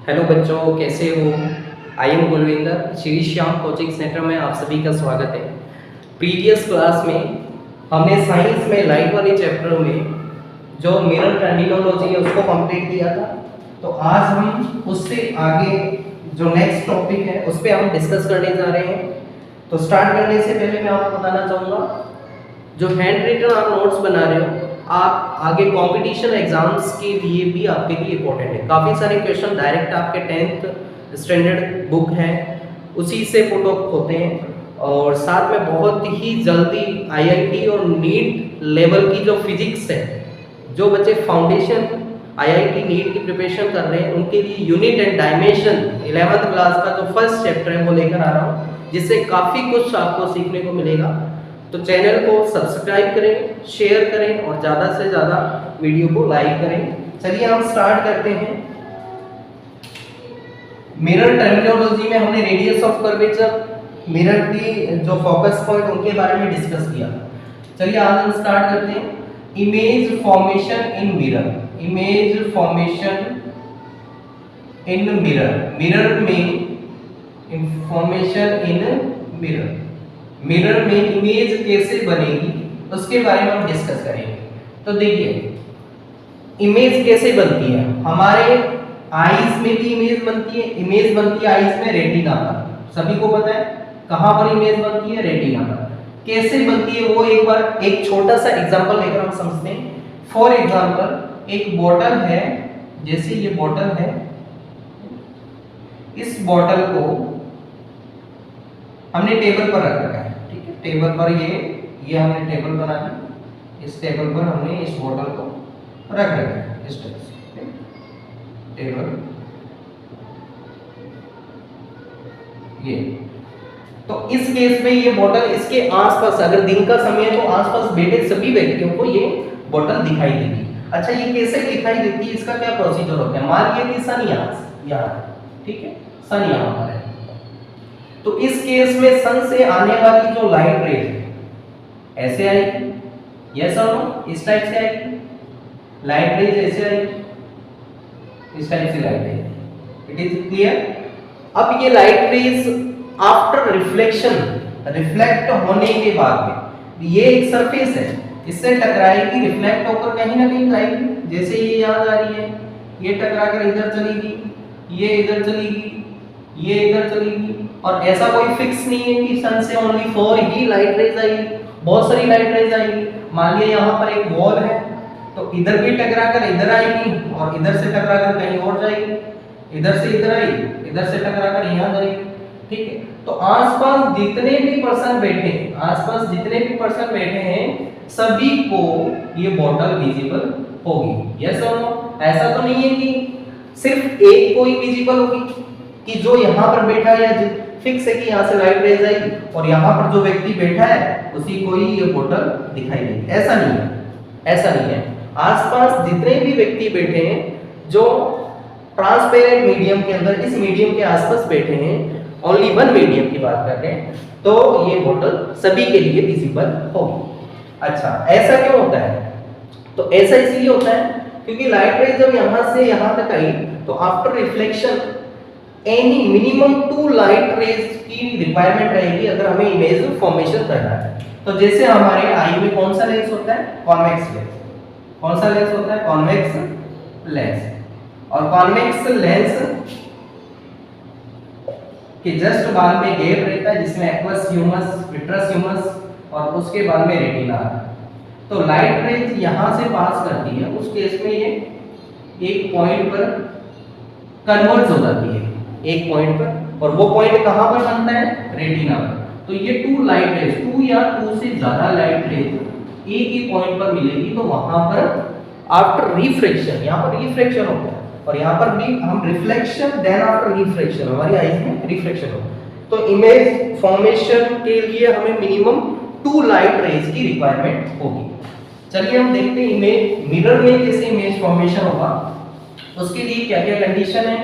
Hello बच्चों, कैसे हो? I am Gurvinder. Shri Shyam coaching centre में आप सभी का स्वागत है। प्रीवियस क्लास में हमने साइंस में लाइट वाले चैप्टर में जो मिरर टर्मिनोलॉजी है उसको कंप्लीट किया था। तो आज हम उससे आगे जो नेक्स्ट टॉपिक है उस पर हम डिस्कस करने जा रहे हैं। तो स्टार्ट करने से पहले मैं आपको बताना चाहूँगा, जो हैंड रिटन आप नोट्स बना रहे हो, आप आगे कंपटीशन एग्जाम्स के लिए भी आपके लिए इंपॉर्टेंट है। काफ़ी सारे क्वेश्चन डायरेक्ट आपके 10th स्टैंडर्ड बुक है उसी से पुट अप होते हैं, और साथ में बहुत ही जल्दी आईआईटी और नीट लेवल की जो फिजिक्स है, जो बच्चे फाउंडेशन आईआईटी नीट की प्रिपरेशन कर रहे हैं उनके लिए unit and dimension 11th class का जो फर्स्ट चैप्टर है वो लेकर आ रहा हूँ, जिससे काफ़ी कुछ आपको सीखने को मिलेगा। तो चैनल को सब्सक्राइब करें, शेयर करें और ज़्यादा से ज़्यादा वीडियो को लाइक करें। चलिए हम स्टार्ट करते हैं। मिरर टर्मिनोलॉजी में हमने रेडियस ऑफ कर्वेचर, मिरर की जो फोकस पॉइंट उनके बारे में डिस्कस किया। चलिए आज हम स्टार्ट करते हैं। इमेज फॉर्मेशन इन मिरर। इमेज फॉर्मेशन इन मिरर। मिरर में इंफॉर्मेशन इन मिरर। मिरर में इमेज कैसे बनेगी उसके बारे में हम डिस्कस करेंगे। तो देखिए, इमेज कैसे बनती है। हमारे आईज में भी इमेज बनती है। इमेज बनती है आईज में रेटिना पर। सभी को पता है कहां पर इमेज बनती है, रेटिना पर। कैसे बनती है वो एक बार एक छोटा सा एग्जांपल लेकर हम समझते हैं। फॉर एग्जांपल, एक बॉटल है, जैसे ये बॉटल है, इस बॉटल को हमने टेबल पर रख रखा है। ठीक है, टेबल पर ये हमने टेबल बना दी। इस टेबल पर हमने इस बॉटल को रख रखा है इस तरह से। टेबल ये, तो इस केस में ये बॉटल इसके आसपास, अगर दिन का समय है तो आसपास बैठे सभी व्यक्तियों को ये बॉटल दिखाई देगी। अच्छा, ये कैसे दिखाई देती है, इसका क्या प्रोसीजर होता है। मान लीजिए कि सन यहाँ, ठीक है, सन यहाँ पर है, तो इस केस में सन से आने वाली जो लाइट रेज ऐसे आएगी, यस और नो, इस टाइप से आएगी। लाइट रेज ऐसे आएगी, इस टाइप से light rays. It is clear. अब ये light raise after reflection, reflect होने के बाद में ये एक सरफेस है, इससे टकराएगी, रिफ्लेक्ट होकर कहीं ना कहीं जाएगी। जैसे ये यहाँ जा रही है, ये टकरा कर इधर चलेगी, ये इधर चलेगी, ये इधर चलेगी। और ऐसा कोई फिक्स नहीं है कि सन से ओनली 4 ही लाइट रेज आएगी, बहुत सारी लाइट रेज आएगी। मान लिया यहाँ पर एक वॉल है, तो इधर भी टकरा कर इधर आएगी और इधर से टकरा कर कहीं और जाएगी, इधर से इधर आई, इधर से टकरा कर यहाँ जाएगी। ठीक है, तो आसपास जितने भी पर्सन बैठे हैं, आसपास जितने भी पर्सन बैठे हैं सभी को ये बॉटल विजिबल होगी। यस और नो। ऐसा तो नहीं है कि सिर्फ एक को ही विजिबल होगी, कि जो यहाँ पर बैठा है फिक्स है कि यहाँ से लाइट रेज आएगी और यहाँ पर जो व्यक्ति बैठा है उसी को ही ये बॉटल दिखाई देगी। ऐसा नहीं है, ऐसा नहीं है। आसपास जितने भी व्यक्ति बैठे हैं जो ट्रांसपेरेंट मीडियम के अंदर, इस मीडियम के आसपास बैठे हैं, ओनली वन मीडियम की बात कर रहे हैं, तो ये बॉटल सभी के लिए विजिबल होगी। अच्छा, ऐसा क्यों होता है? तो ऐसा इसलिए होता है क्योंकि लाइट रेज जब यहाँ से यहाँ तक आई तो after reflection any minimum 2 light rays की रिक्वायरमेंट रहेगी अगर हमें इमेज फॉर्मेशन करना है। तो जैसे हमारे आई में कौन सा लेंस होता है, कॉन्वेक्स लेंस। कौन सा लेंस होता है, कॉन्वेक्स लेंस। और कॉन्वेक्स लेंस के जस्ट बाद में गैप रहता है जिसमें एक्वस ह्यूमस, विट्रस ह्यूमस और उसके बाद में रेटिना। तो लाइट रेज यहां से पास करती है, उस केस में ये एक पॉइंट पर कन्वर्ज हो जाती है, एक पॉइंट पर, और वो पॉइंट कहां पर बनता है, रेटिना पर। तो ये 2 लाइट रेज, 2 या 2 से ज्यादा लाइट रेज एक ही पॉइंट पर मिलेगी, तो वहां पर आफ्टर रिफ्रैक्शन, यहां पर रिफ्रैक्शन होता है और यहां पर भी हम रिफ्लेक्शन, देन आफ्टर रिफ्रैक्शन, हमारी आईज में रिफ्रैक्शन होता है। तो इमेज फॉर्मेशन के लिए हमें मिनिमम 2 लाइट रेज की रिक्वायरमेंट होगी। चलिए हम देखते हैं इमेज मिरर में कैसे इमेज फॉर्मेशन होगा, उसके लिए क्या क्या कंडीशन है,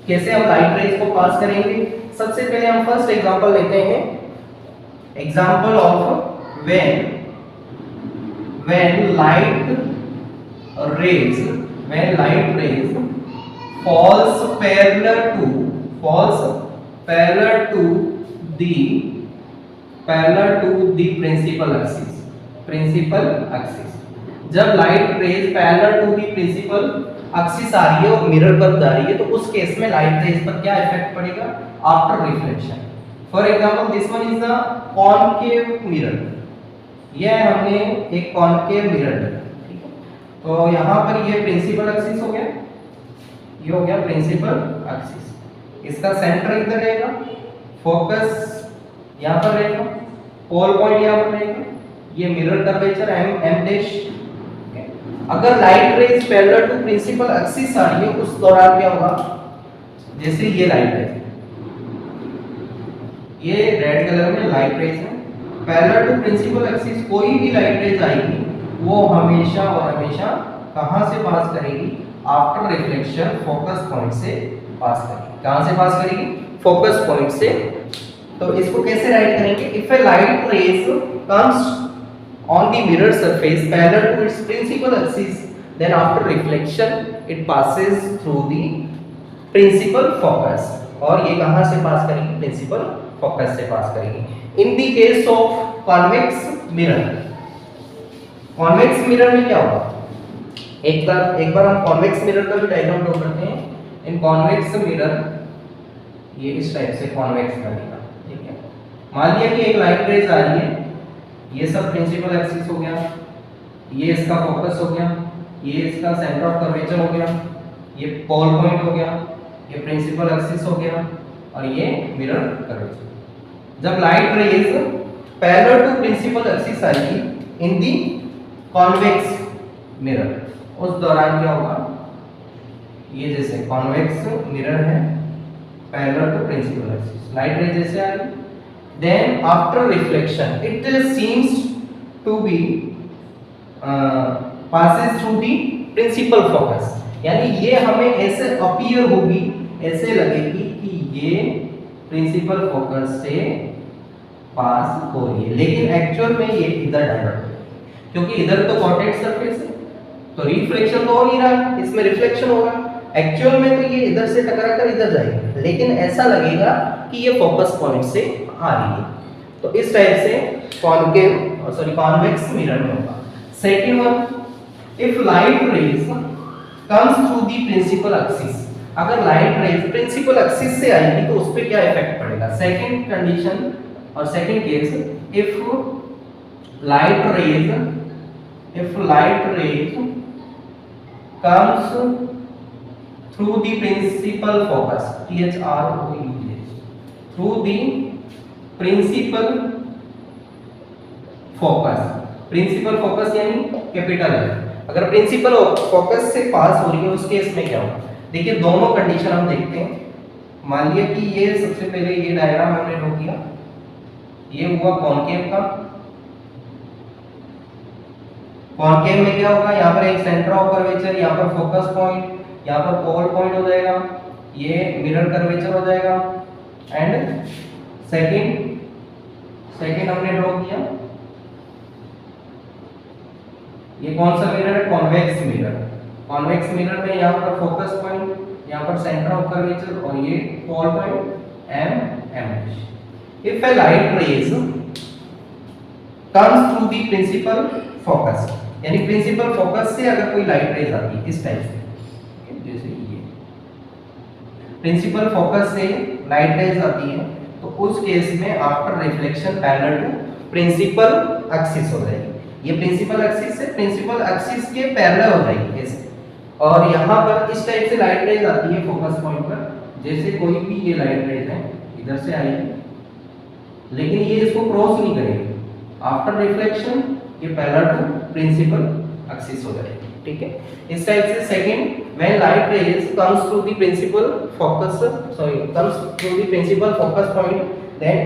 कैसे हम लाइट रेज को पास करेंगे। सबसे पहले हम फर्स्ट एग्जांपल लेते हैं, example of when light rays falls parallel to the principal axis. जब light rays parallel to the principal axis आ रही है और मिरर पर जा रही है तो उस केस में लाइट रेज पर क्या इफेक्ट पड़ेगा after reflection. For example this one is the concave mirror. ये हमने एक कॉनकेव मिरर लिया, ठीक है। तो यहां पर ये प्रिंसिपल एक्सिस हो गया, ये हो गया प्रिंसिपल एक्सिस। इसका सेंटर इधर रहेगा, फोकस यहां पर रहेगा, पोल पॉइंट यहां पर रहेगा, ये मिरर कर्वेचर m डैश। अगर light rays parallel to principal axis आ रही है उस दौरान क्या होगा, जैसे ये लाइट रेज, ये रेड कलर में लाइट रेज है, पैरेलल टू प्रिंसिपल एक्सिस कोई भी लाइट रेज आएगी वो हमेशा और हमेशा कहां से पास करेगी, आफ्टर रिफ्लेक्शन फोकस पॉइंट से पास करेगी। कहां से पास करेगी, फोकस पॉइंट से। तो इसको कैसे राइट करेंगे, if a light rays comes on the mirror surface parallel to its principal axis, then after reflection it passes through the principal focus। और ये कहां से पास करेगी, प्रिंसिपल फोकस से पास करेगी। In the case of convex mirror, convex mirror में क्या होगा, एक बार हम कॉन्वेक्स मिरर का भी डायग्राम ड्रॉ करते हैं। इन कॉन्वेक्स मिरर ये इस टाइप से कॉन्वेक्स बनेगा, ठीक है। मान लिया कि एक लाइट रेज आ रही है, ये सब प्रिंसिपल एक्सिस हो गया, ये इसका फोकस हो गया, ये इसका सेंटर ऑफ कर्वेचर हो गया, ये पोल पॉइंट हो गया, ये प्रिंसिपल एक्सिस हो गया और ये मिरर कर्वेचर। जब light rays parallel to principal axis आएगी इन दी कॉन्वेक्स मिरर, उस दौरान क्या होगा, ये जैसे कॉन्वेक्स मिरर है parallel to principal axis, light rays जैसे आ रही, then after reflection it seems to be passes through the principal focus। यानी ये हमें ऐसे अपीयर होगी, ऐसे लगेगी कि ये प्रिंसिपल फोकस से पास हो रही है, लेकिन एक्चुअल में ये इधर डायवर्ट है, क्योंकि इधर तो कॉन्टैक्ट सरफेस है तो रिफ्लेक्शन तो हो नहीं रहा है, इसमें रिफ्लेक्शन होगा। एक्चुअल में तो ये इधर से टकरा कर इधर जाएगी, लेकिन ऐसा लगेगा कि ये फोकस पॉइंट से आ रही है। तो इस टाइप से कॉन्वेक्स मिरर में होगा। Second one, if light rays comes through the principal axis, अगर लाइट रेज प्रिंसिपल एक्सिस से आएगी तो उस पे क्या इफेक्ट पड़ेगा। सेकंड कंडीशन और second case, if light rays comes through the principal focus, through the principal focus यानी कैपिटल है। अगर प्रिंसिपल फोकस से पास हो रही है उस केस में क्या होगा, देखिए दोनों कंडीशन हम देखते हैं। मान लिया कि ये सबसे पहले ये डायग्राम हमने ड्रॉ किया, ये हुआ कॉनकेव का। कॉनकेव में क्या होगा, यहाँ पर एक सेंटर ऑफ कर्वेचर, यहाँ पर फोकस पॉइंट, यहाँ पर पोल पॉइंट हो जाएगा, ये मिरर कर्वेचर हो जाएगा। एंड सेकंड हमने ड्रॉ किया, ये कौन सा मिरर है, कॉन्वेक्स मिरर। कॉन्वेक्स मिरर में यहाँ पर फोकस पॉइंट, यहाँ पर सेंटर ऑफ कर्वेचर और ये pole point M। If a light rays comes through the principal focus, यानी प्रिंसिपल फोकस से अगर कोई लाइट रेज आती है इस टाइप से, जैसे ये प्रिंसिपल फोकस से लाइट रेज आती है तो उस केस में after reflection parallel to principal axis हो जाएगी। ये प्रिंसिपल एक्सिस से प्रिंसिपल एक्सिस के पैरेलल हो जाएगी ऐसे। और यहाँ पर इस टाइप से लाइट रेज आती है फोकस पॉइंट पर, जैसे कोई भी ये लाइट रेज है इधर से आएगी, लेकिन ये इसको क्रॉस नहीं करेगी, आफ्टर रिफ्लेक्शन ये पैरेलल टू प्रिंसिपल एक्सिस हो जाएगी, ठीक है। इस टाइप से second, when light rays comes through the principal focus point, then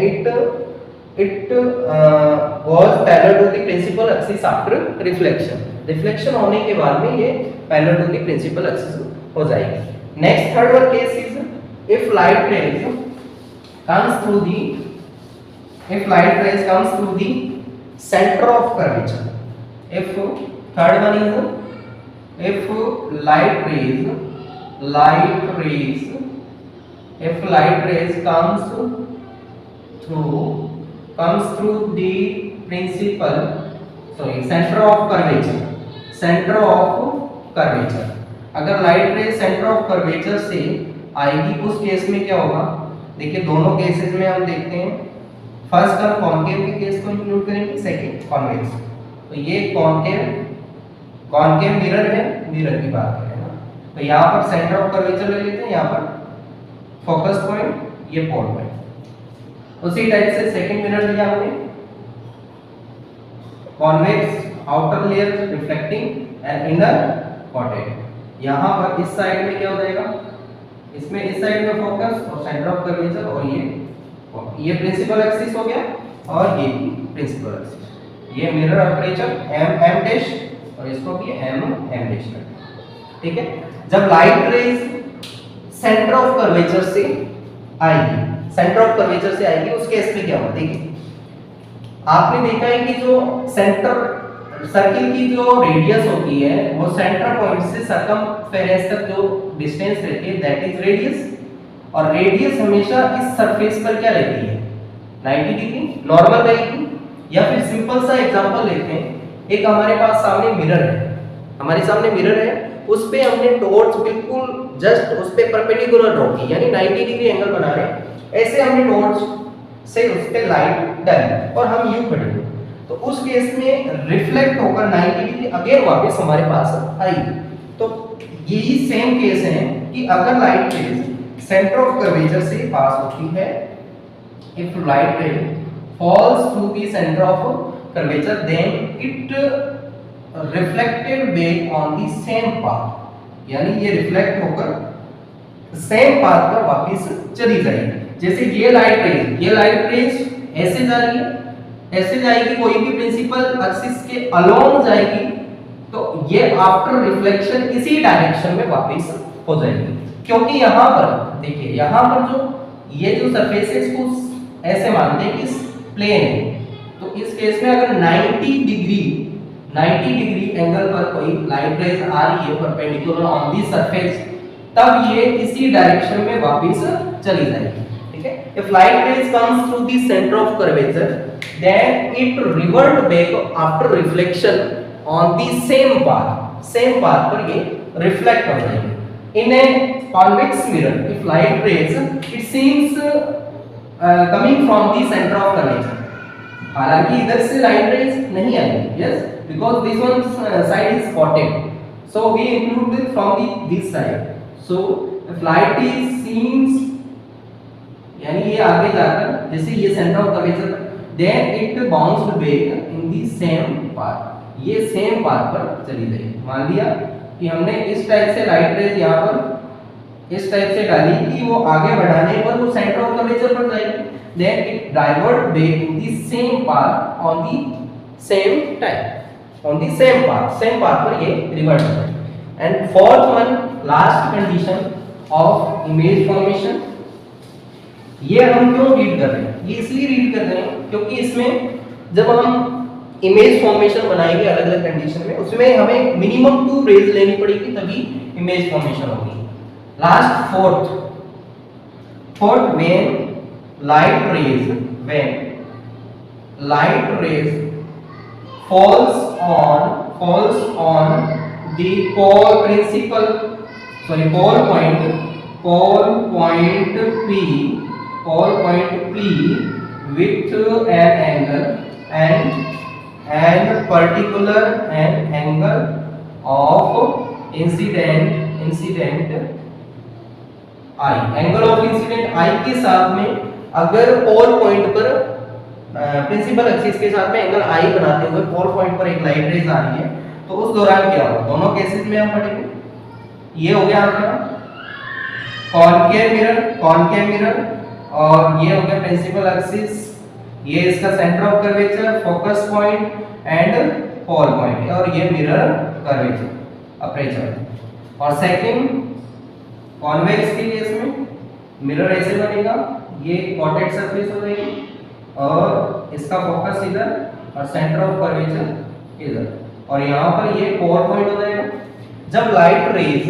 it was parallel to the principal axis after reflection होने के बाद में ये parallel to the principal axis हो जाएगी। Next third one case is if light rays comes through the center of curvature, if third one is if light light rays, if light rays comes through the principal, sorry, center of curvature, अगर light रे centre of curvature से आएगी उस case में क्या होगा? देखिए दोनों केसेस में हम देखते हैं, फर्स्ट हम कॉन्केव के केस को इंक्लूड करेंगे, सेकंड कॉन्वेक्स। तो ये कॉन्केव मिरर है, मिरर की बात करें ना, तो यहाँ पर सेंटर ऑफ कर्वेचर ले लेते हैं, यहाँ पर फोकस पॉइंट, ये पोल पॉइंट। उसी टाइप से सेकंड मिरर लिया हमने, convex outer layer reflecting and inner coated. यहाँ पर इस साइड में क्या हो जाएगा, इसमें इस साइड में फोकस और सेंटर ऑफ कर्वेचर, और ये प्रिंसिपल एक्सिस हो गया और ये भी प्रिंसिपल एक्सिस। ये मिरर अपर्चर एम डैश और इसको भी एम डैश, ठीक है। जब light raise centre of curvature से आएगी, उस केस में क्या होगा? देखिए आपने देखा है कि जो सेंटर सर्किल की जो रेडियस होती है वो सेंटर पॉइंट से सर्कमफेरेंस तक जो डिस्टेंस रहती है दैट इज रेडियस, और रेडियस हमेशा इस सरफेस पर क्या रहती है? 90 डिग्री नॉर्मल रहेगी। या फिर सिंपल सा एग्जांपल लेते हैं, एक हमारे पास सामने मिरर है, उस पे हमने टॉर्च बिल्कुल जस्ट उस पे परपेंडिकुलर ड्रॉ की, यानी 90 डिग्री एंगल बना रहे हैं, ऐसे हमने टॉर्च से उस पे लाइट डाली और हम यूं खड़े हुए, तो उस केस में रिफ्लेक्ट होकर 90 डिग्री अगेन वापस हमारे पास आएगी। तो यही सेम केस है कि अगर light raise centre of curvature से पास होती है, इफ लाइट रे falls through the center of curvature then it reflected back on the same path, यानी ये रिफ्लेक्ट होकर सेम पाथ पर वापस चली जाएगी। जैसे ये लाइट रेज ऐसे जा रही है, ऐसे जाएगी, कोई भी प्रिंसिपल एक्सिस के अलोंग जाएगी, तो ये आफ्टर रिफ्लेक्शन इसी डायरेक्शन में वापस हो जाएगी। क्योंकि यहाँ पर देखिए, यहाँ पर जो ये जो सरफेसेस को ऐसे मानते हैं कि प्लेन है, तो इस केस में अगर 90 डिग्री एंगल पर कोई लाइट रेज आ रही है परपेंडिकुलर ऑन दी सरफेस, तब ये इसी डायरेक्शन में वापस चली जाएगी, ठीक है। If light rays comes through the centre of curvature then it revert back after reflection on the same path पर ये रिफ्लेक्ट हो जाएगी। In a convex mirror if light rays it seems coming from the centre of curvature, हालांकि इधर से light rays नहीं आएगी, yes, because this one side is spotted, so we include this from this side. So if light is seems, यानी ये आगे जाकर जैसे ये centre of curvature, then it bounced back in the same path, ये same path पर चली जाएगी। मान लिया कि हमने इस टाइप से लाइट रेज यहाँ पर इस टाइप से डाली कि वो आगे बढ़ाने पर वो सेंटर ऑफ कर्वेचर पर जाएगी, then it divert back in the same path on the same time, on the same path पर ये रिवर्ट हो जाएगी। And fourth one, last condition of image formation, ये हम क्यों रीड कर रहे हैं? ये इसलिए रीड कर रहे हैं क्योंकि इसमें जब हम इमेज फॉर्मेशन बनाएंगे अलग अलग कंडीशन में, उसमें हमें मिनिमम 2 रेज लेनी पड़ेगी तभी इमेज फॉर्मेशन होगी। Last fourth, when light rays falls on the pole point P with an angle and particular an angle of incident I, angle of incident I के साथ में अगर पोल पॉइंट पर प्रिंसिपल एक्सिस के साथ में एंगल I बनाते हुए पोल पॉइंट पर एक लाइट रेज आ रही है, तो उस दौरान क्या होगा? दोनों केसेस में हम पढ़ेंगे। ये हो गया आपका कॉनकेव मिरर और ये हो गया प्रिंसिपल एक्सिस, ये इसका centre of curvature, focus point and pole point, और ये मिरर कर्वेचर अपर्चर। और सेकंड कॉन्वेक्स के केस में मिरर ऐसे बनेगा, ये कॉटेड सरफेस हो जाएगी और इसका फोकस इधर और सेंटर ऑफ कर्वेचर इधर, और यहाँ पर ये पोल पॉइंट हो जाएगा। जब लाइट रेज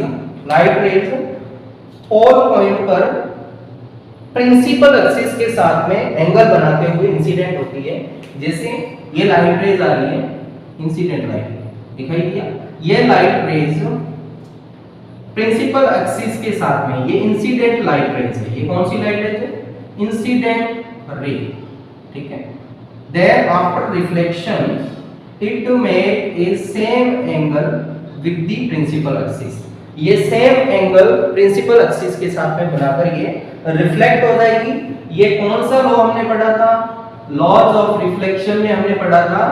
पोल पॉइंट पर प्रिंसिपल एक्सिस के साथ में एंगल बनाते हुए इंसिडेंट होती है। जैसे ये लाइट रेज आ रही है, इंसिडेंट लाइट दिखाई दिया, ये लाइट रेज प्रिंसिपल एक्सिस के साथ में, ये इंसिडेंट लाइट रेज है। ये कौन सी लाइट रेज है? इंसिडेंट रे, ठीक है। There after reflection it make a same angle with the principal axis. ये सेम एंगल प्रिंसिपल एक्सिस के साथ में बनाकर ये रिफ्लेक्ट हो जाएगी। ये कौन सा लॉ हमने पढ़ा था? लॉज ऑफ रिफ्लेक्शन में हमने पढ़ा था,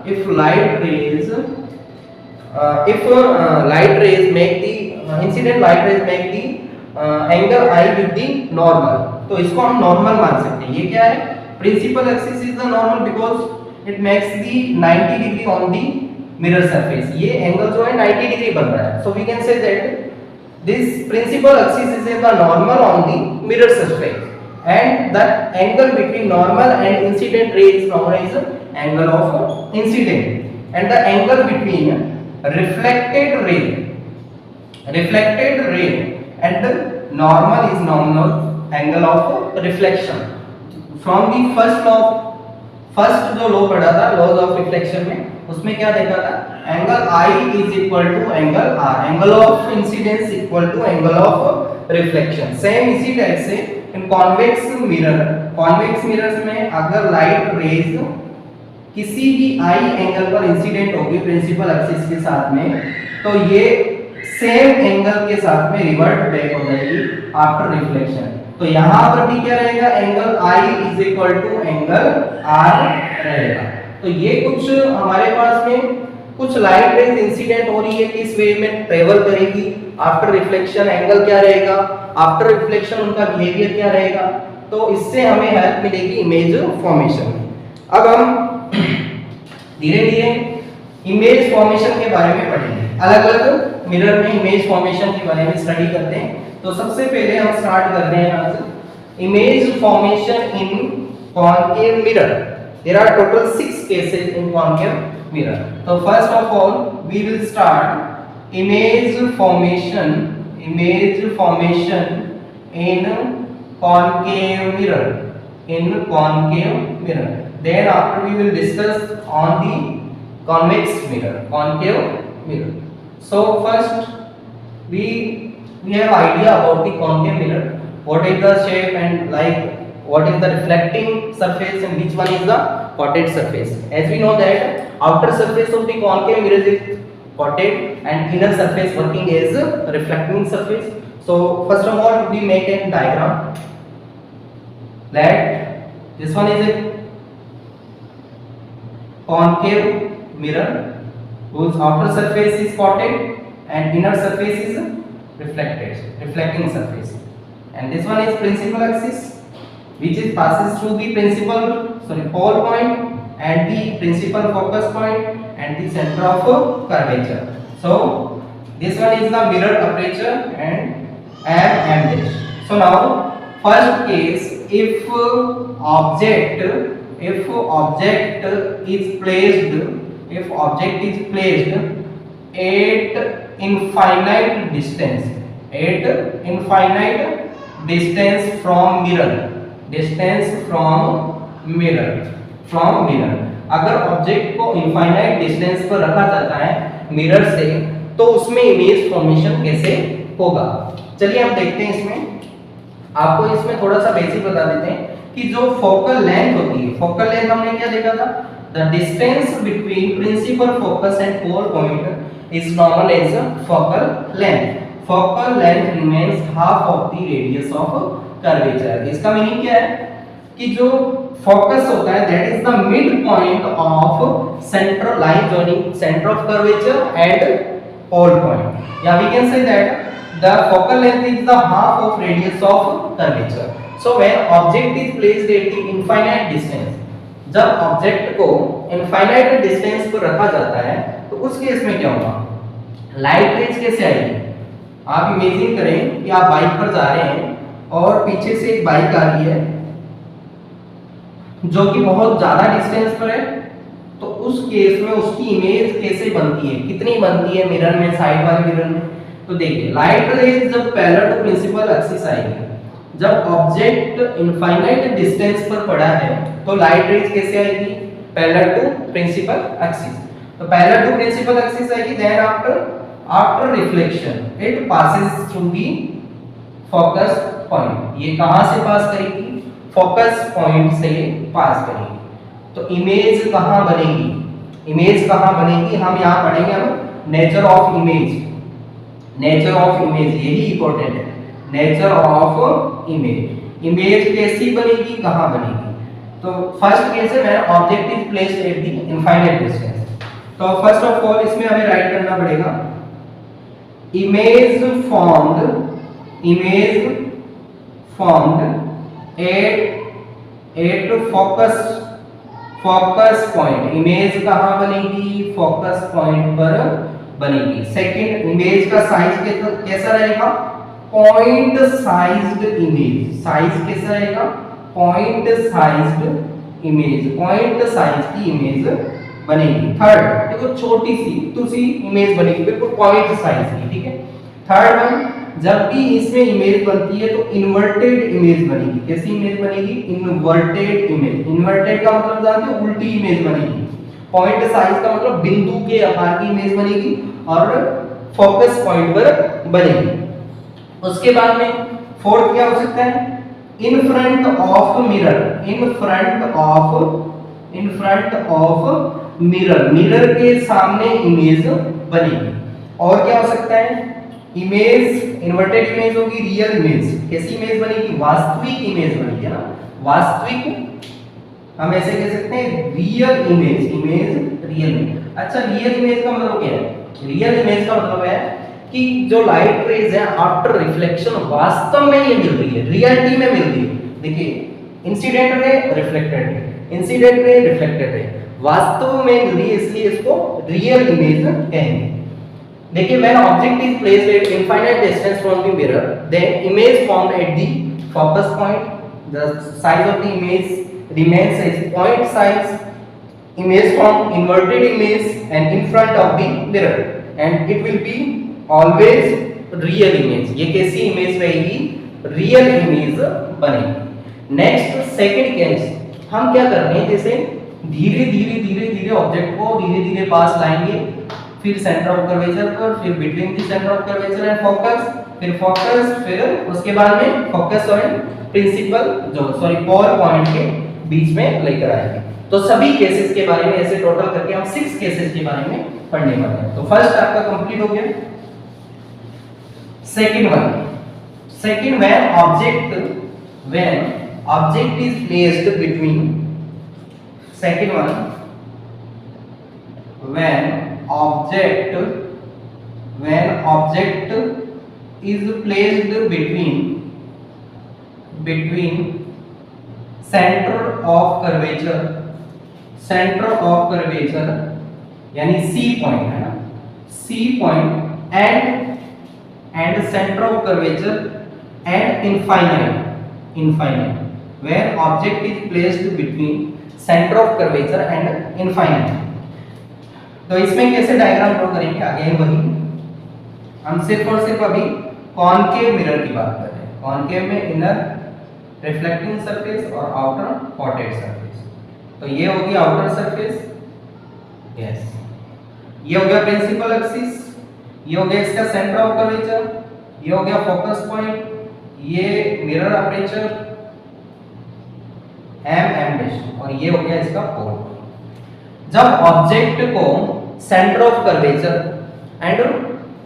if light raise make the incident light rays make the angle I with the normal, तो इसको हम नॉर्मल मान सकते हैं। ये क्या है? Principal axis is the normal because it makes the 90 degree on the mirror surface. ये एंगल जो है 90 डिग्री बन रहा है। So we can say that this principal axis is the normal on the mirror surface, and the angle between normal and incident ray is known as angle of incident, and the angle between reflected ray and the normal is known as angle of reflection. From the first जो law पढ़ा था, laws of reflection में, उसमें क्या देखा था? Angle I is equal to angle R, angle of incidence equal to angle of reflection. Same इसी type से इन कॉन्वेक्स मिरर्स में अगर लाइट रेज किसी भी I एंगल पर इंसिडेंट होगी प्रिंसिपल एक्सिस के साथ में, तो ये सेम एंगल के साथ में रिवर्ट बैक हो जाएगी आफ्टर रिफ्लेक्शन। तो यहां पर भी क्या रहेगा? Angle I is equal to angle R रहेगा। तो ये कुछ हमारे पास में कुछ लाइट रेज इंसिडेंट हो रही है, किस वे में ट्रेवल करेगी आफ्टर रिफ्लेक्शन, एंगल क्या रहेगा, आफ्टर रिफ्लेक्शन उनका बिहेवियर क्या रहेगा, तो इससे हमें हेल्प मिलेगी इमेज फॉर्मेशन। अब हम धीरे धीरे इमेज फॉर्मेशन के बारे में पढ़ेंगे, अलग अलग मिरर में इमेज फॉर्मेशन के बारे में स्टडी करते हैं। तो सबसे पहले हम स्टार्ट करते हैं यहाँ से image formation in concave mirror. There are total 6 cases in concave mirror. So first of all, we will start image formation in concave mirror. Then after we will discuss on the convex mirror, concave mirror. So first we have idea about the concave mirror. What is the shape and like what is the reflecting surface and which one is the coated surface. As we know that outer surface of the concave mirror is coated and inner surface working as reflecting surface. So first of all we make a diagram that this one is a concave mirror whose outer surface is coated and inner surface is reflecting surface, and this one is principal axis which is passes through the pole point and the principal focus point and the center of curvature. So this one is the mirror aperture and M dash. So now first case, if object is placed at infinite distance from mirror, अगर ऑब्जेक्ट को infinite distance पर रखा जाता है mirror से, तो उसमें इमेज फॉर्मेशन कैसे होगा। चलिए हम देखते हैं। इसमें आपको इसमें थोड़ा सा बेसिक बता देते हैं कि जो फोकल लेंथ होती है, फोकल लेंथ हमने क्या देखा था? The distance between principal focus and pole point is known as focal length. Focal length remains half of the radius of curvature. इसका मीनिंग क्या है कि जो फोकस होता है that is the mid point of central line joining centre of curvature and pole point, या we can say that the focal length is the half of radius of curvature. So when object is placed at the infinite distance, जब object को infinite distance पर रखा जाता है तो उस case में क्या होगा? लाइट रेज कैसे आएगी? आप इमेजिन करें कि आप बाइक पर जा रहे हैं और पीछे से एक बाइक आ रही है जो कि बहुत ज्यादा डिस्टेंस पर है, तो उस केस में उसकी इमेज कैसे बनती है, कितनी बनती है मिरर में, साइड वाले मिरर में? तो देखिए लाइट रेज जब पैरेलल टू प्रिंसिपल एक्सिस आएगी, जब ऑब्जेक्ट इनफाइनाइट डिस्टेंस पर पड़ा है तो लाइट रेज कैसे आएगी? Parallel to principal axis. तो पैरेलल टू प्रिंसिपल एक्सिस आएगी, then after reflection it passes through the focus point. ये कहां से पास करेगी? फोकस पॉइंट से पास करेगी। तो इमेज कहां बनेगी? इमेज कहां बनेगी हम यहां पढ़ेंगे अब nature of image. Nature of image यही इंपॉर्टेंट है, नेचर ऑफ इमेज। इमेज कैसी बनेगी, कहां बनेगी? तो फर्स्ट केस है when object is placed at the infinite distance. तो फर्स्ट ऑफ ऑल इसमें हमें राइट करना पड़ेगा image formed at focus point. Image कहां बनेगी? फोकस पॉइंट पर बनेगी। सेकंड, इमेज का साइज कैसा रहेगा? Point sized image. साइज कैसा रहेगा? Point sized image, point size की इमेज बनेगी। थर्ड देखो छोटी सी इमेज बनेगी बिल्कुल पॉइंट साइज की, ठीक है। थर्ड वन, जब भी इसमें इमेज बनती है तो इन्वर्टेड इमेज बनेगी। कैसी इमेज बनेगी? Inverted image. इन्वर्टेड का मतलब जानते हो? उल्टी इमेज बनेगी। पॉइंट साइज का मतलब बिंदु के आकार की इमेज बनेगी और फोकस पॉइंट पर बनेगी। उसके बाद में फोर्थ क्या हो सकता है? इन front of mirror. In front of mirror, mirror के सामने इमेज बनेगी। और क्या हो सकता है? इमेज इन्वर्टेड इमेज होगी, रियल इमेज। कैसी इमेज बनेगी? वास्तविक इमेज बनेगी, है ना। वास्तविक हम ऐसे कह सकते हैं रियल इमेज, रियल इमेज। अच्छा रियल इमेज का मतलब क्या है? रियल इमेज का मतलब है कि जो लाइट रेज है आफ्टर रिफ्लेक्शन वास्तव में ये मिल रही है, रियलिटी में मिल रही है। देखिए incident ray, reflected ray, incident ray, reflected ray, वास्तव में मिल रही है, इसलिए इसको रियल इमेज कहेंगे। देखिए when object is placed at infinite distance from the mirror, then image formed at the focus point, the size of the image remains as point size, image form inverted image and in front of the mirror and it will be always real image। ये कैसी image रहेगी? Real image बनेगी। Next second case हम क्या कर रहे हैं, जैसे धीरे धीरे ऑब्जेक्ट को धीरे धीरे पास लाएंगे, फिर सेंटर ऑफ कर्वेचर पर, फिर between the centre of curvature and focus, फिर उसके बाद में फोकस और प्रिंसिपल पोल पॉइंट के बीच में लेकर आएंगे। तो सभी केसेस के बारे में ऐसे टोटल करके हम 6 केसेस के बारे में पढ़ने वाले हैं। तो फर्स्ट आपका कंप्लीट हो गया। Second when object is placed between, second one when object is placed between centre of curvature यानी सी पॉइंट, है ना, C point and centre of curvature and infinite when object is placed between centre of curvature and infinite. तो इसमें कैसे diagram draw करेंगे? Again वही, हम सिर्फ और सिर्फ अभी कॉनकेव मिरर की बात कर रहे हैं। कॉनकेव में इनर रिफ्लेक्टिंग सरफेस और आउटर पॉटेड सरफेस। तो ये हो गया आउटर सरफेस, यस, ये हो गया प्रिंसिपल एक्सिस, ये हो गया इसका सेंटर ऑफ कर्वेचर, ये हो गया फोकस पॉइंट, ये मिरर अपर्चर एम डैश और ये हो गया इसका पोल। जब ऑब्जेक्ट को centre of curvature and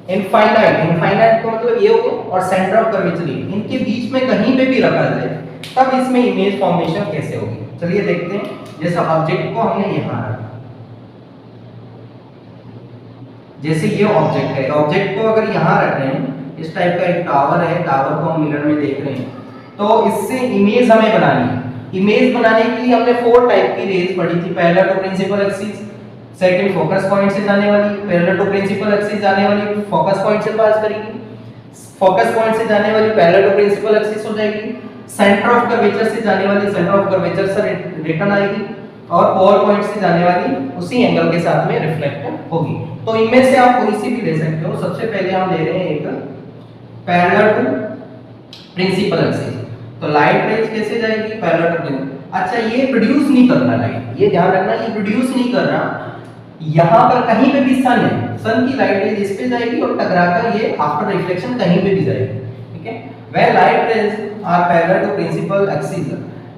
infinite का मतलब ये हो गया और सेंटर ऑफ कर्वेचर इनके बीच में कहीं पे भी रखा जाए तब इसमें इमेज फॉर्मेशन कैसे होगी? चलिए देखते हैं। जैसे ऑब्जेक्ट को हमने यहां रखा, जैसे ये ऑब्जेक्ट है, ऑब्जेक्ट को अगर यहां रख रहे हैं, इस टाइप का एक टावर है, टावर को हम मिरर में देख रहे हैं, तो इससे इमेज हमें बनानी है। इमेज बनाने के लिए हमने 4 टाइप की रेज पढ़ी थी। पहला to principal axis, second focus point से जाने वाली, पैरेलल टू प्रिंसिपल एक्सिस जाने वाली फोकस पॉइंट से पास करेगी, फोकस पॉइंट से जाने वाली पैरेलल टू प्रिंसिपल एक्सिस हो जाएगी, सेंटर ऑफ कर्वेचर से जाने वाली सेंटर ऑफ कर्वेचर से रिटर्न आएगी, और पोलर पॉइंट से जाने वाली उसी एंगल के साथ में रिफ्लेक्ट होगी। तो इनमें से आप कोई सी भी ले सकते हो। सबसे पहले हम ले रहे हैं एक पैरेलल टू प्रिंसिपल एक्सिस। तो लाइट रेज कैसे जाएगी? Parallel to principal. अच्छा, ये प्रोड्यूस नहीं कर रहा लाइट, ये ध्यान रखना, ये प्रोड्यूस नहीं कर रहा। यहाँ पर कहीं पे भी सन है, सन की लाइट रेज इस पे जाएगी और टकराकर ये आफ्टर रिफ्लेक्शन कहीं पे भी जाएगी। ठीक है, when light rays are parallel to principal axis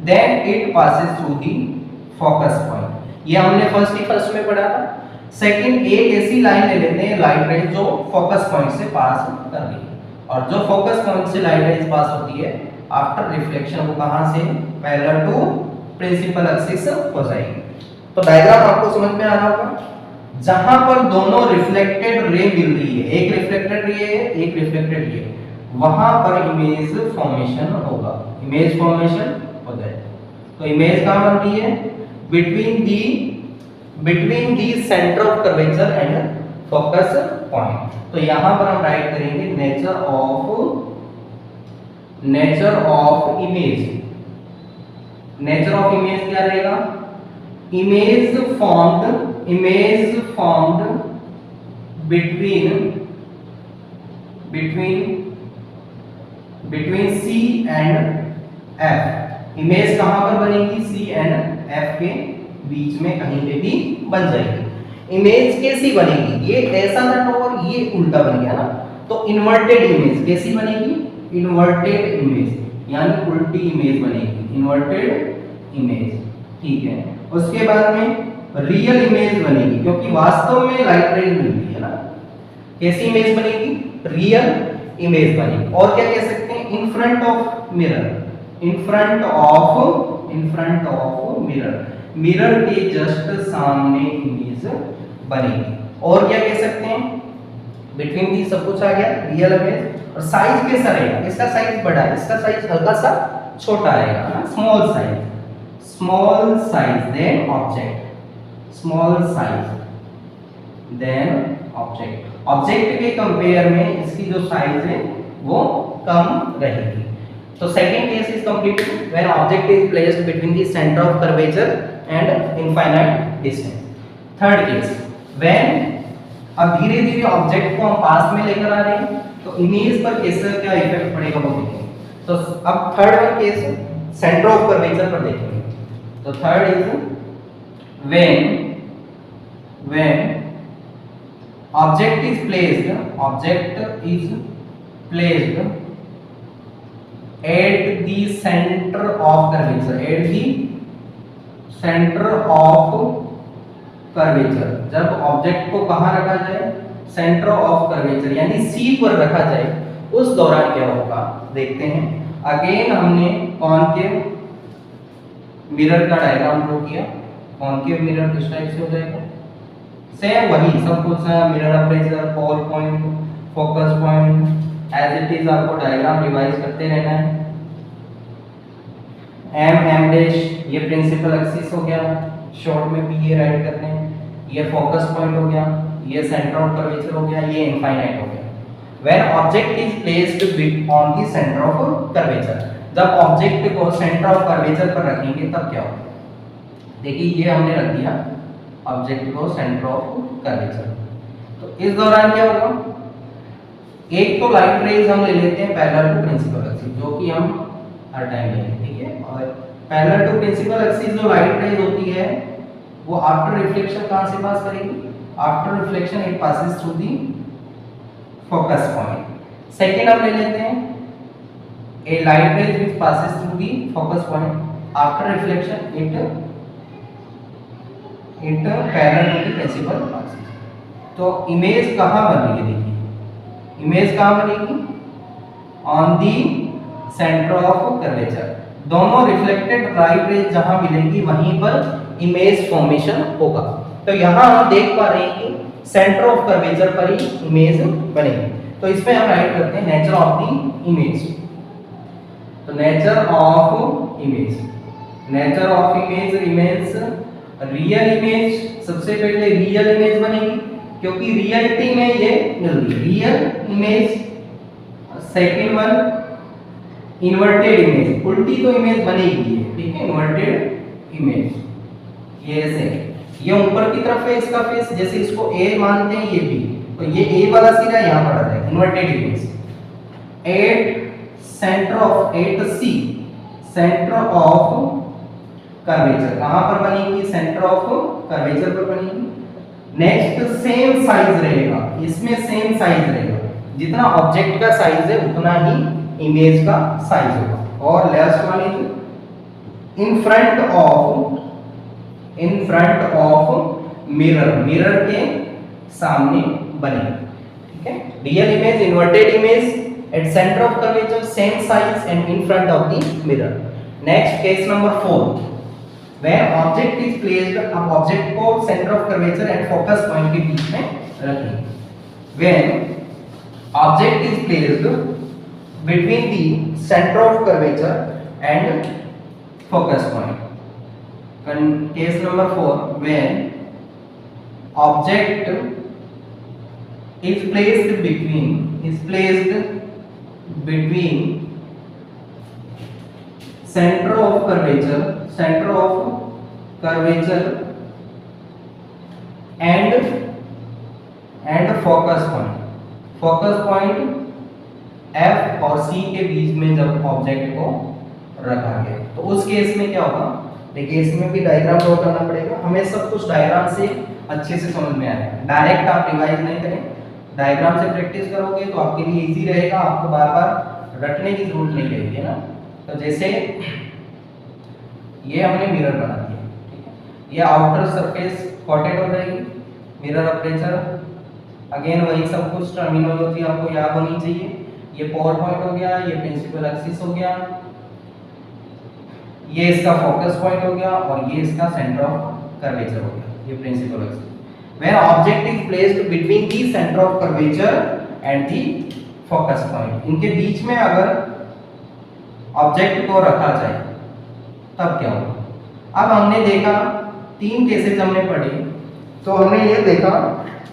then it passes through the focus point. ये हमने फर्स्ट में पढ़ा था। सेकंड, एक ऐसी लाइन ले लेते हैं लाइट रेज जो फोकस पॉइंट से पास कर रही है, और जो फोकस पॉइंट से लाइट रेज पास होती है आफ्टर रिफ्लेक्शन वो कहां से? पैरेलल टू प्रिंसिपल एक्सिस हो जाएगी। तो डायग्राम आपको समझ में आ रहा होगा। जहां पर दोनों रिफ्लेक्टेड रे मिल रही है, एक रिफ्लेक्टेड रे है, एक रिफ्लेक्टेड रे, वहां पर इमेज फॉर्मेशन होगा, इमेज फॉर्मेशन हो जाएगा। तो इमेज कहां बन रही है? Between the centre of curvature and focus point. तो यहां पर हम राइट करेंगे nature of image. Nature of image क्या रहेगा? Image formed between C and F। Image कहां पर बनेगी? C एंड F के बीच में कहीं पे भी बन जाएगी। इमेज कैसी बनेगी? ये ऐसा था और ये उल्टा बन गया ना, तो इन्वर्टेड इमेज कैसी बनेगी? इन्वर्टेड इमेज यानी उल्टी इमेज बनेगी, इन्वर्टेड इमेज। ठीक है, उसके बाद में रियल इमेज बनेगी, क्योंकि वास्तव में लाइट रेज मिल रही है ना। कैसी इमेज बनेगी? रियल इमेज बनेगी। और क्या कह सकते हैं? इन front of mirror, in front of mirror, mirror के जस्ट सामने इमेज बनेगी। और क्या कह सकते हैं? बिटवीन दी सब कुछ आ गया, रियल इमेज। और साइज कैसा रहेगा? इसका साइज बड़ा है, इसका साइज हल्का सा छोटा आएगा ना, small size than object, small size than object. Object के कंपेयर में इसकी जो साइज है वो कम रहेगी। तो second case is completed when object is placed between the centre of curvature and infinite distance. Third case, when अब धीरे धीरे ऑब्जेक्ट को हम पास में लेकर आ रहे हैं, तो इमेज पर कैसे क्या इफेक्ट पड़ेगा वो देखेंगे। तो अब third case centre of curvature पर देखेंगे। तो third is when object is placed at the center of curvature, जब ऑब्जेक्ट को कहां रखा जाए? सेंटर ऑफ कर्वेचर यानी सी पर रखा जाए, उस दौरान क्या होगा देखते हैं। अगेन हमने कॉनकेव मिरर का डायग्राम ड्रॉ किया। कॉनकेव मिरर किस टाइप से हो जाएगा? सेम वही सब कुछ, mirror aperture, pole point, focus point as it is. आपको डायग्राम रिवाइज करते रहना है। एम डैश ये प्रिंसिपल एक्सिस हो गया, शॉर्ट में भी ये राइट करते हैं। ये फोकस पॉइंट हो गया, ये सेंटर ऑफ कर्वेचर हो गया, ये इनफाइनाइट हो गया। When object is placed on the centre of curvature, जब ऑब्जेक्ट को सेंटर ऑफ कर्वेचर पर रखेंगे तब क्या होगा? देखिए ये हमने रख दिया ऑब्जेक्ट को सेंटर ऑफ कर्वेचर। तो इस दौरान क्या होगा? एक तो लाइट रेज हम ले लेते हैं पैरेलल टू प्रिंसिपल एक्सिस, जो कि हम हर टाइम लेंगे। ठीक है, और पैरेलल टू प्रिंसिपल एक्सिस जो लाइट रेज होती है वो आफ्टर रिफ्लेक्शन कहां से पास करेगी? After reflection it passes through the focus point. Second हम ले लेते हैं a light ray which passes through the focus point after reflection it parallel to the principal axis। तो इमेज कहाँ बन रही है? देखिए इमेज कहाँ बनेगी? On the centre of curvature. दोनों रिफ्लेक्टेड लाइट रेज जहां मिलेंगी वहीं पर इमेज फॉर्मेशन होगा। तो यहाँ हम देख पा रहे हैं कि सेंटर ऑफ कर्वेचर पर ही इमेज बनेगी। तो इसमें हम राइट करते हैं नेचर ऑफ द इमेज। तो nature of image remains real image. सबसे पहले रियल इमेज बनेगी क्योंकि रियलिटी में ये मिल रही है, real image. Second one inverted image, उल्टी तो इमेज बनेगी, ठीक है, इन्वर्टेड इमेज। ये ऐसे, ये ऊपर की तरफ है इसका फेस, जैसे इसको ए मानते हैं ये बी, तो ये ए वाला सिरा यहाँ पड़ा है inverted image. At centre of, at C centre of curvature, कहां पर बनेगी, सेंटर ऑफ कर्वेचर पर बनेगी। नेक्स्ट सेम साइज रहेगा, इसमें सेम साइज रहेगा, जितना ऑब्जेक्ट का साइज है उतना ही इमेज का साइज होगा। और last one is in front of mirror, mirror के सामने बने, ठीक है। Real image, inverted image at centre of curvature, same size and in front of the mirror. Next case number 4, when object is placed, अब object को centre of curvature and focus point के बीच में रखें। when object is placed between the center of curvature and focus point, case number 4, when object is placed between center of curvature and focus point F और C के बीच में जब object को रखा गया, तो उस केस में क्या होगा, देखिए इसमें भी डायग्राम ड्रॉ करना पड़ेगा, हमें सब कुछ डायग्राम से अच्छे से समझ में आएगा। डायरेक्ट आप रिवाइज नहीं करें, डायग्राम से प्रैक्टिस करोगे तो आपके लिए इजी रहेगा, आपको बार बार रटने की जरूरत नहीं रहेगी, है ना। तो जैसे ये हमने मिरर बना दिया, ठीक है, ये आउटर सरफेस कॉटेड हो जाएगी, मिरर अपर्चर, अगेन वही सब कुछ टर्मिनोलॉजी आपको याद होनी चाहिए। ये पावर पॉइंट हो गया, ये प्रिंसिपल एक्सिस हो गया, ये इसका फोकस पॉइंट हो गया और ये इसका सेंटर ऑफ कर्वेचर हो गया, ये principal axis. When object is placed between the centre of curvature and the focus point, इनके बीच में अगर ऑब्जेक्ट को रखा जाए तब क्या होगा। अब हमने देखा 3 केसेस हमने पढ़े, तो हमने ये देखा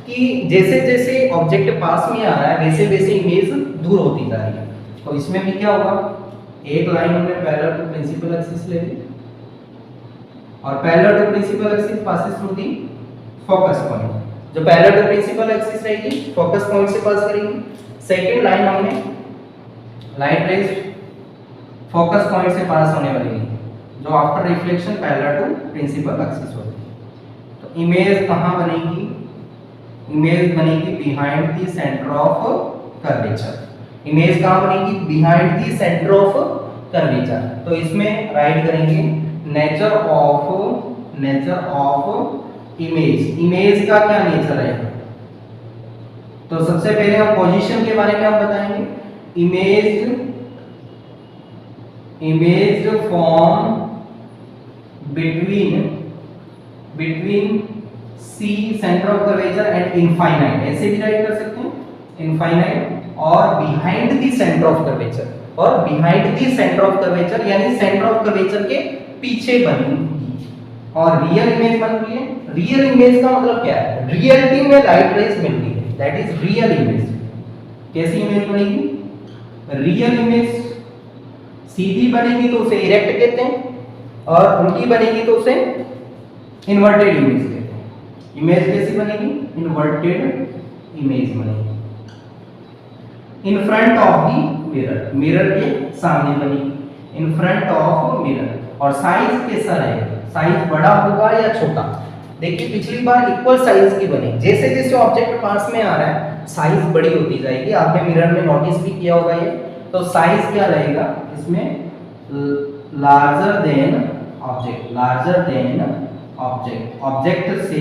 कि जैसे जैसे ऑब्जेक्ट पास में आ रहा है वैसे वैसे इमेज दूर होती जा रही है। तो इसमें भी क्या होगा, एक लाइन हमने पैरेलल टू प्रिंसिपल एक्सिस ले ली और parallel to principal axis passes through the focus point, जो पैरेलल टू प्रिंसिपल एक्सिस रहेगी फोकस पॉइंट से पास करेंगे। सेकंड लाइन हमने लाइट रेज फोकस पॉइंट से पास होने वाली है, जो after reflection parallel to principal axis होगी। तो इमेज कहां बनेगी, इमेज बनेगी behind the centre of curvature, image कहां बनेगी, behind the centre of curvature. तो इसमें राइट करेंगे नेचर ऑफ इमेज, इमेज का क्या नेचर है। तो सबसे पहले हम पोजीशन के बारे में हम बताएंगे, image form between C centre of curvature and infinite, ऐसे भी राइट कर सकते हैं, इनफाइनाइट और behind the centre of curvature, और behind the centre of curvature यानी सेंटर ऑफ कर्वेचर के पीछे बनेगी। और रियल इमेज बन रही है, रियल इमेज का मतलब क्या है, रियलिटी में लाइट रेज मिल रही है, दैट इज रियल इमेज। कैसी इमेज बनेगी, रियल इमेज सीधी बनेगी तो उसे इरेक्ट कहते हैं, और उल्टी बनेगी तो उसे इन्वर्टेड इमेज कहते हैं। इमेज कैसी बनेगी, इन्वर्टेड इमेज बनेगी। इन front of the mirror, mirror के सामने बनेगी, इन फ्रंट ऑफ मिरर। और साइज कैसा रहेगा, साइज बड़ा होगा या छोटा। देखिए पिछली बार इक्वल साइज की बनी, जैसे जैसे ऑब्जेक्ट पास में आ रहा है साइज बड़ी होती जाएगी, आपने मिरर में नोटिस भी किया होगा ये। तो साइज क्या रहेगा इसमें, larger than object, larger than object, object से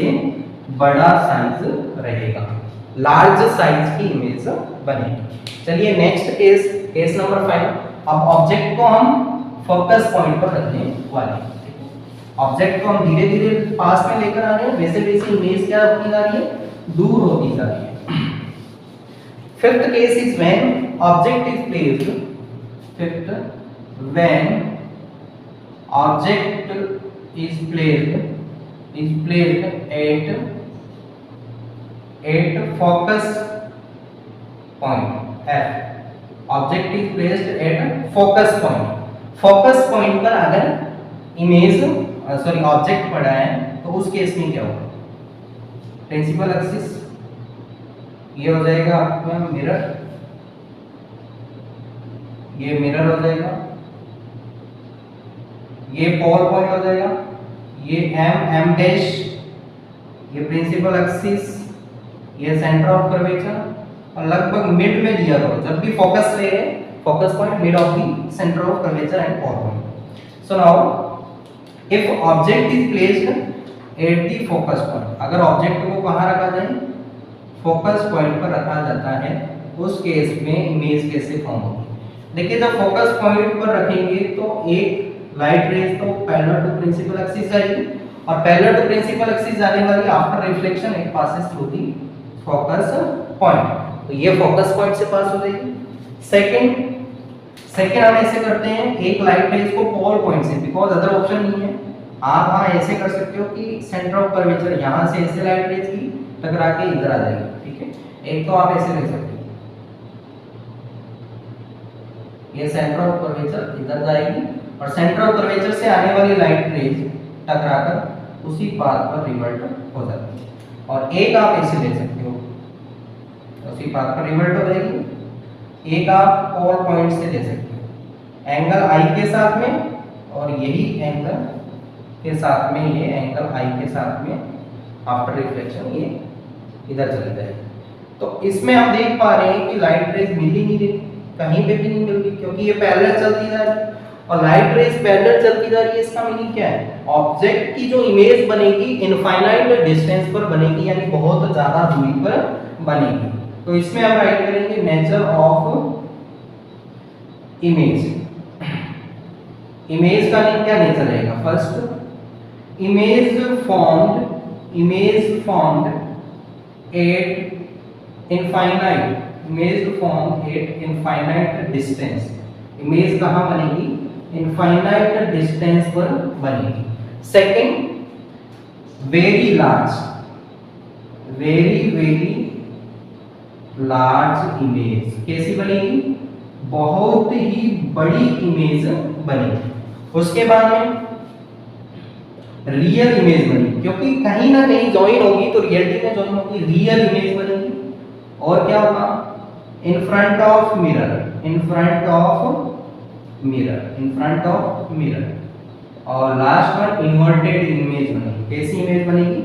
बड़ा साइज रहेगा, लार्ज साइज की इमेज बनेगी। चलिए नेक्स्ट केस, केस नंबर 5। अब ऑब्जेक्ट को हम फोकस पॉइंट पर रखने वाले हैं, ऑब्जेक्ट को हम धीरे धीरे पास में लेकर आ रहे हैं, वैसे वैसे इमेज क्या होती जा रही है, दूर होती जा रही है। Fifth case is when object is placed, fifth when object is placed at focus point F, object is placed at focus point, focus point पर अगर इमेज ऑब्जेक्ट पड़ा है तो तो उस केस में क्या होगा? प्रिंसिपल एक्सिस ये हो जाएगा आपका मिरर, ये मिरर हो जाएगा, ये पोल पॉइंट हो जाएगा, ये एम डैश, ये प्रिंसिपल एक्सिस, ये सेंटर ऑफ कर्वेचर, और लगभग मिड में लिया करो जब भी फोकस ले रहे, focus point mid of the centre of curvature and pole point. So now if object is placed at the focus point, अगर ऑब्जेक्ट को कहां रखा जाए? फोकस पॉइंट पर रखा जाता है, उस केस में इमेज कैसे फॉर्म होगी? देखिए जब फोकस पॉइंट पर रखेंगे तो एक लाइट रेज तो पैरेलल टू प्रिंसिपल एक्सिस जाएगी, और पैरेलल टू प्रिंसिपल एक्सिस जाने वाली after reflection it passes through the focus point, तो ये फोकस पॉइंट से पास हो जाएगी। सेकंड हम ऐसे करते हैं, एक लाइट रेज को पोल पॉइंट से, बिकॉज़ अदर ऑप्शन नहीं है, आप हाँ ऐसे कर सकते हो कि सेंटर ऑफ कर्वेचर यहां से ऐसे लाइट रेज की टकरा के इधर आ जाएगी, ठीक है। एक तो आप ऐसे ले सकते हो, ये सेंटर ऑफ कर्वेचर इधर जाएगी और सेंटर ऑफ कर्वेचर से आने वाली लाइट रेज टकराकर उसी पाथ पर रिवर्ट हो जाती है, और एक आप ऐसे ले सकते हो, उसी पाथ पर रिवर्ट हो जाएगी। एक आप पोल पॉइंट से ले सकते हो, एंगल आई के साथ में, और यही एंगल के साथ में, ये एंगल आई के साथ में आफ्टर रिफ्लेक्शन ये इधर चली जाएगी। तो इसमें हम देख पा रहे हैं कि लाइट रेज मिल ही नहीं रही, कहीं पे भी नहीं मिल रही, क्योंकि ये पैरेलल चलती जा रही है, और लाइट रेज पैरेलल चलती जा रही है। इसका मीनिंग क्या है? ऑब्जेक्ट की जो इमेज बनेगी इनफाइनाइट डिस्टेंस पर बनेगी, यानी बहुत ज्यादा दूरी पर बनेगी। तो इसमें हम राइट करेंगे नेचर ऑफ इमेज। इमेज का क्या नेचर रहेगा? First, image formed eight infinite distance. Image कहां बनेगी? इनफाइनाइट डिस्टेंस पर बनेगी। Second, very large image. कैसी बनेगी? बहुत ही बड़ी इमेज बनेगी। उसके बाद में रियल इमेज बनेगी, क्योंकि कहीं ना कहीं ज्वाइन होगी तो रियलिटी में ज्वाइन होगी, रियल इमेज बनेगी। और क्या होगा? इन फ्रंट ऑफ मिरर। और लास्ट वन इन्वर्टेड इमेज बनेगी। कैसी इमेज बनेगी?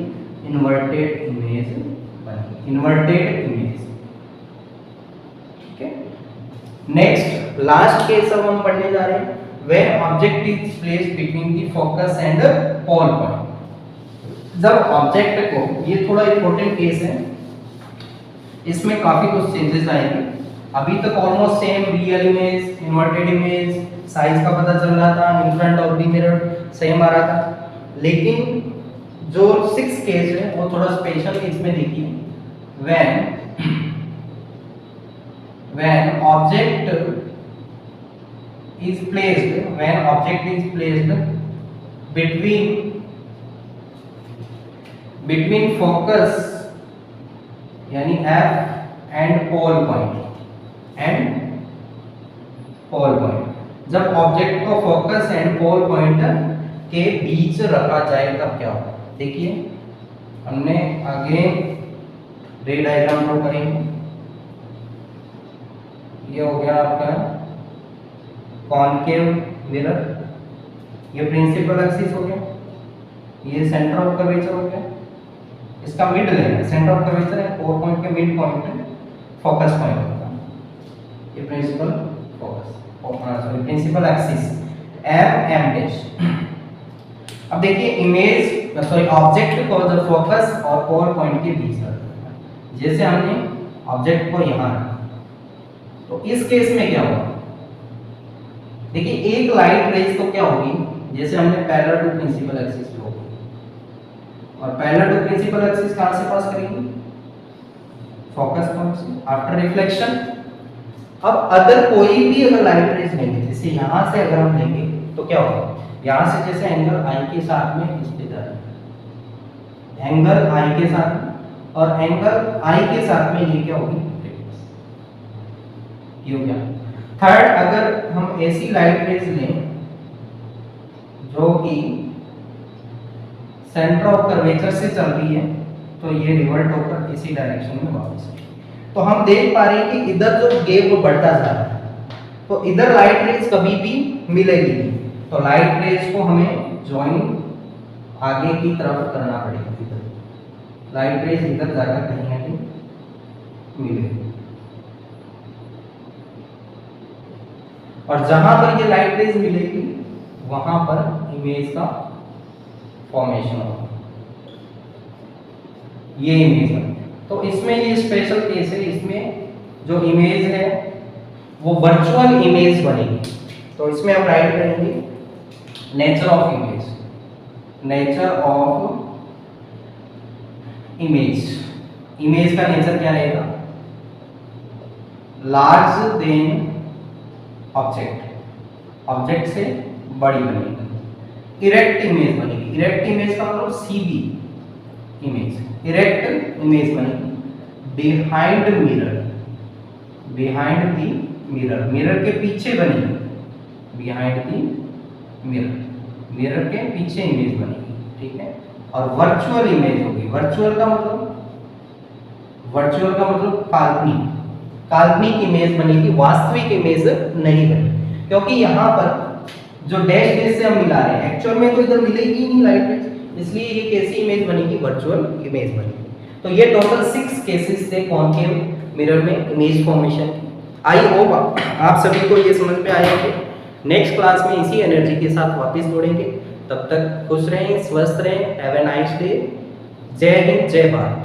इन्वर्टेड इमेज बनेगी, इन्वर्टेड इमेज, ठीक है। नेक्स्ट लास्ट केस अब हम पढ़ने जा रहे हैं, when object is placed between the focus and the pole point। जब ऑब्जेक्ट को, ये थोड़ा इंपॉर्टेंट केस है, इसमें काफी कुछ चेंजेस आएंगे। अभी तक almost same real image, inverted image, size का पता चल रहा था, in front of the mirror same आ रहा था, लेकिन जो 6 केस है वो थोड़ा स्पेशल है। इसमें देखिए, when object is placed between focus यानी F and pole point, जब ऑब्जेक्ट को फोकस एंड पोल पॉइंट के बीच रखा जाए तब क्या होगा? देखिए, हमने आगे रे डायग्राम ड्रॉ करेंगे। ये हो गया आपका कॉनकेव मिरर, ये प्रिंसिपल एक्सिस हो गया, ये सेंटर ऑफ कर्वेचर हो गया, इसका मिड लेना, सेंटर ऑफ कर्वेचर है, पोल पॉइंट के मिड पॉइंट है फोकस पॉइंट होगा, ये principal principal axis M dash. अब देखिए ऑब्जेक्ट को जब फोकस और पोल पॉइंट के बीच रखा, जैसे हमने ऑब्जेक्ट को यहाँ रखा, तो इस केस में क्या होगा? देखिए, एक लाइट रेज तो क्या होगी, जैसे हमने पैरेलल टू प्रिंसिपल एक्सिस लो, और पैरेलल टू प्रिंसिपल एक्सिस कहां से पास करेंगे? फोकस पॉइंट से, आफ्टर रिफ्लेक्शन। अब अगर कोई भी अगर लाइट रेज लेंगे, जैसे यहां से अगर हम लेंगे तो क्या होगा? यहां से जैसे एंगल आई के साथ में इस पे जा रहा है, एंगल आई के साथ, और एंगल आई के साथ में ये क्या होगी? ये हो गया। थर्ड, अगर हम ऐसी लाइट रेज लें जो कि सेंटर ऑफ कर्वेचर से चल रही है तो ये रिवर्ट होकर इसी डायरेक्शन में वापस आएगी। तो हम देख पा रहे हैं कि इधर जो गेप वो बढ़ता जा रहा है, तो इधर लाइट रेज कभी भी मिलेगी नहीं, तो लाइट रेज को हमें ज्वाइन आगे की तरफ करना पड़ेगा। इधर लाइट रेज इधर जाकर कहीं ना कहीं मिलेगी, और जहां पर ये लाइट रेज मिलेगी वहां पर इमेज का फॉर्मेशन होगा, ये इमेज है। तो इसमें ये स्पेशल केस है, इसमें जो इमेज है वो वर्चुअल इमेज बनेगी। तो इसमें हम राइट करेंगे nature of image, nature of image. Image का नेचर क्या रहेगा? लार्ज देन ऑब्जेक्ट, ऑब्जेक्ट से बड़ी बनेगी। इरेक्ट इमेज बनेगी, इरेक्ट इमेज का मतलब सीधी इमेज, इरेक्ट इमेज बनेगी behind mirror, behind the mirror, mirror के पीछे बनेगी, बिहाइंड दी मिरर, मिरर के पीछे इमेज बनेगी, ठीक है। और वर्चुअल इमेज होगी, वर्चुअल का मतलब, वर्चुअल का मतलब काल्पनिक, काल्पनिक इमेज बनेगी, वास्तविक इमेज नहीं बनेगी, क्योंकि यहाँ पर जो डैश डैश से हम मिला रहे हैं एक्चुअल में तो इधर मिलेगी ही नहीं लाइट रेज, इसलिए ये कैसी इमेज बनेगी? वर्चुअल इमेज बनेगी। तो ये टोटल 6 केसेस थे कॉनकेव मिरर में इमेज फॉर्मेशन की। आई होप आप सभी को ये समझ में आए होंगे। नेक्स्ट क्लास में इसी एनर्जी के साथ वापस जोड़ेंगे, तब तक खुश रहें, स्वस्थ रहें, हैव ए नाइस डे। जय हिंद, जय भारत।